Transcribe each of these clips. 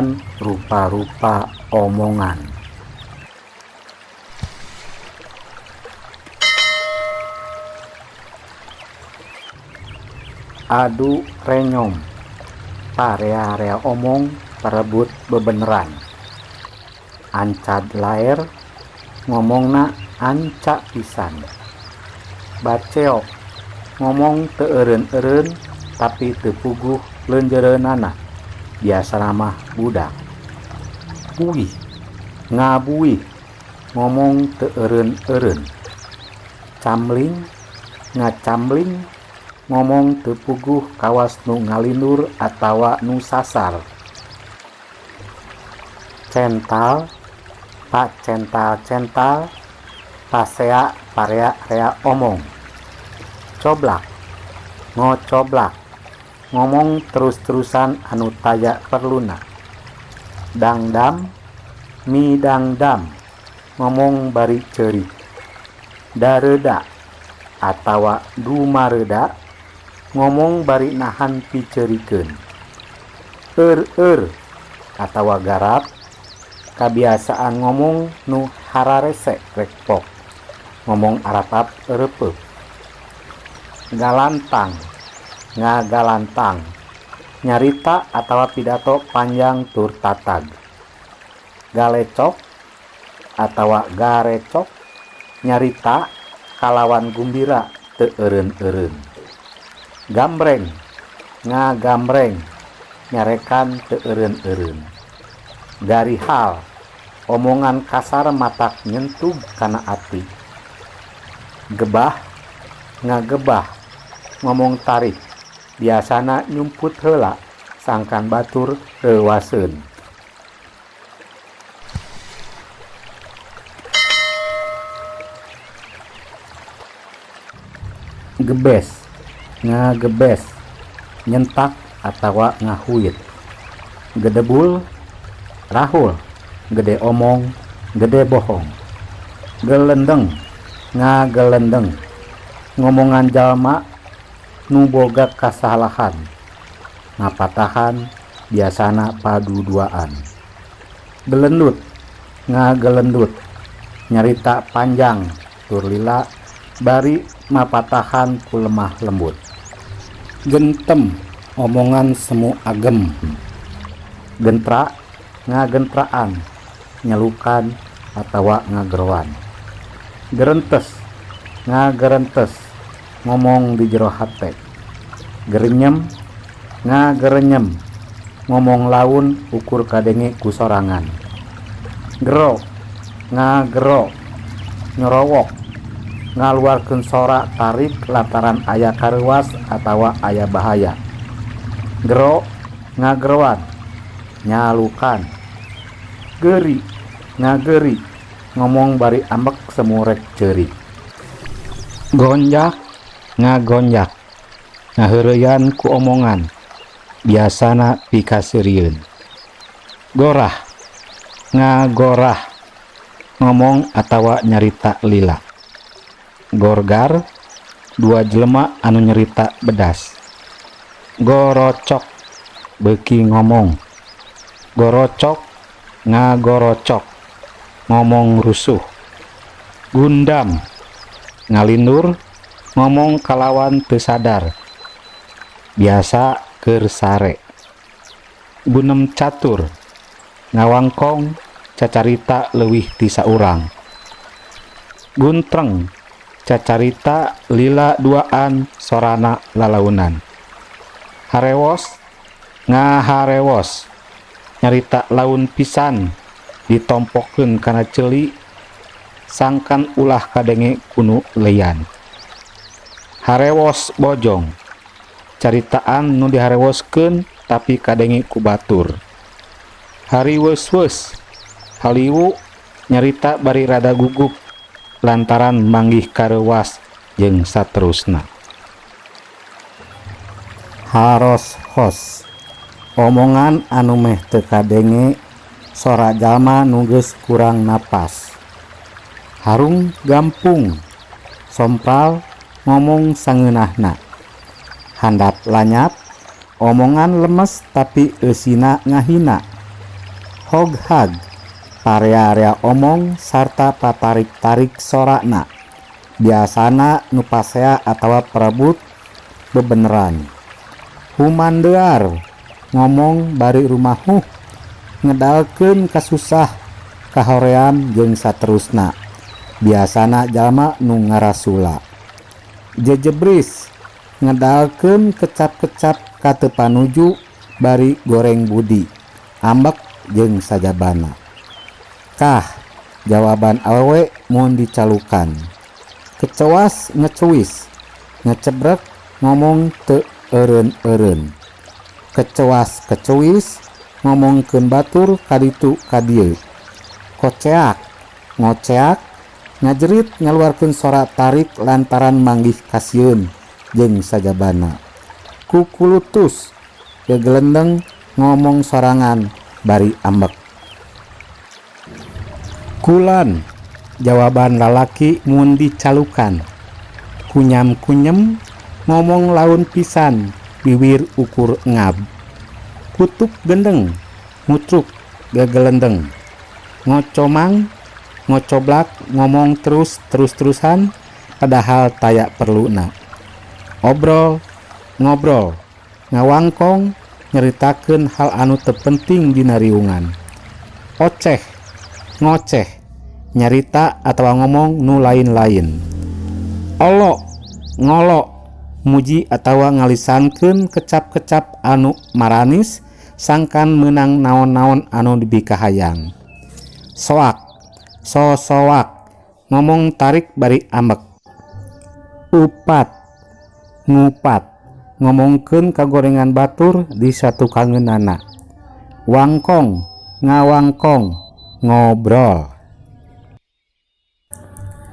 Pengertian rupa-rupa omongan. Adu renyom, parea-area omong perebut bebeneran. Ancad lair, ngomongna ancak pisan. Baceok, ngomong teu eureun-eureun tapi teu puguh leunjeureunana. Biasa mah budak. Buih, ngabuih, ngomong teu eureun-eureun. Camling, ngacamling, ngomong teu puguh kawas nu ngalindur atawa nu sasar. Cental, pak cental-cental, pasea parea-rea omong. Coblak, ngocoblak, ngomong terus-terusan anu taya perluna. Dangdam, mi dangdam, ngomong bari ceurik. Dareuda atawa dumareuda, ngomong bari nahan piceurikeun. Eur atawa garap, kabiasaan ngomong nu hararese rek pok, ngomong aratap eureupeup. Galantang, ngagalantang, nyarita atawa pidato panjang tur tatag. Galecok atawa garecok, nyarita kalawan gumbira teu eureun-eureun. Gambreng, ngagambreng, nyarekan teu eureun-eureun. Garihal, omongan kasar matak nyentug kana ati. Gebah, ngagebah, ngomong tarik, biasana nyumput heula sangkan batur reuwaseun. Gebes, ngagebes, nyentak atawa ngahuit. Gedebul, rahul, gede omong, gede bohong. Gelendeng, ngagelendeng, ngomongan jalma nu boga kasalahan. Ngapatahan, biasana padu duaan. Gelendut, ngagelendut, nyarita panjang tur lila bari mapatahan ku lemah lembut. Gentem, omongan semu agem. Gentra, ngagentraan, nyelukan atawa ngagerowan. Gerentes, ngagerentes, ngomong di jero hate. Gerenyem, ngagerenyem, ngomong laun ukur kadenge ku sorangan. Gero, ngagero, nyorowok, ngaluarkeun sora tarik lantaran aya kareuwas atawa aya bahaya. Gero, ngagerowan, nyalukan. Geri, ngageri, ngomong bari ambek semu rek ceurik. Gonjak, ngagonjak, ngaheureuyan ku omongan, biasana pikasirieun. Gorah, ngagorah, ngomong atawa nyarita lila. Gorgar, dua jelema anu nyerita bedas. Gorocok, beuki ngomong. Gorocok, ngagorocok, ngomong rusuh. Gundam, ngalindur, ngomong kalawan teu sadar, biasa keur sare. Gunem catur, ngawangkong, cacarita leuwih ti saurang. Guntreng, cacarita lila duaan sorana lalaunan. Harewos, ngaharewos, nyarita laun pisan ditompokkeun kana ceuli sangkan ulah kadenge kunu leyan. Harewos bojong, caritaan nu diharewoskeun tapi kadenge ku batur. Hariweus-weus, haliwu, nyarita bari rada gugup lantaran manggih kareuwas jeung saterusna. Haros-hos, omongan anu meh teu kadenge sora jalma nu geus kurang napas. Harung gampung, sompral, ngomong sangeunahna. Handap lanyap, omongan lemes tapi eusina ngahina. hoghag parea-area omong sarta patarik-tarik sorakna biasana nu pasea atawa perebut bebeneran. Humandear ngomong bari rumahuh ngedalkeun kasusah kahoream jeung saterusna biasana jalma nu ngarasula. Jejebris ngedalkeun kecap-kecap kateu panuju bari goreng budi ambek jeung sajabana. Kah jawaban awewe mun dicalukan. Kecewas ngecuwis ngecebrek ngomong teu eureun-eureun. Kecewas kecuwis ngomongkeun batur kaditu kadieu. Koceak ngoceak ngajerit ngaluarkeun sora tarik lantaran manggih kasieun jeung sajabana. Kukulutus gegelendeng ngomong sorangan bari ambek. Kulan jawaban lalaki mun dicalukan. Kunyam-kunyem ngomong laun pisan bibir ukur ngab. Kutuk gendeng ngutruk gegelendeng. Ngocomang ngocoblak ngomong terus-terusan padahal taya perluna. Obrol ngobrol ngawangkong nyeritakeun hal anu teu penting dina riungan. Oceh ngoceh nyarita atawa ngomong nu lain-lain. Olo ngolo muji atawa ngalisankeun kecap-kecap anu maranis sangkan menang naon-naon anu dibikahayang. Soak soak ngomong tarik bari ambek. Upat ngupat ngomongkeun kagorengan batur di satukangeunana. Wangkong ngawangkong ngobrol.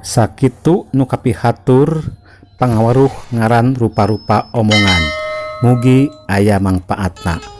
Sakitu nu kapihatur pangaweruh ngaran rupa-rupa omongan. Mugi aya mangpaatna.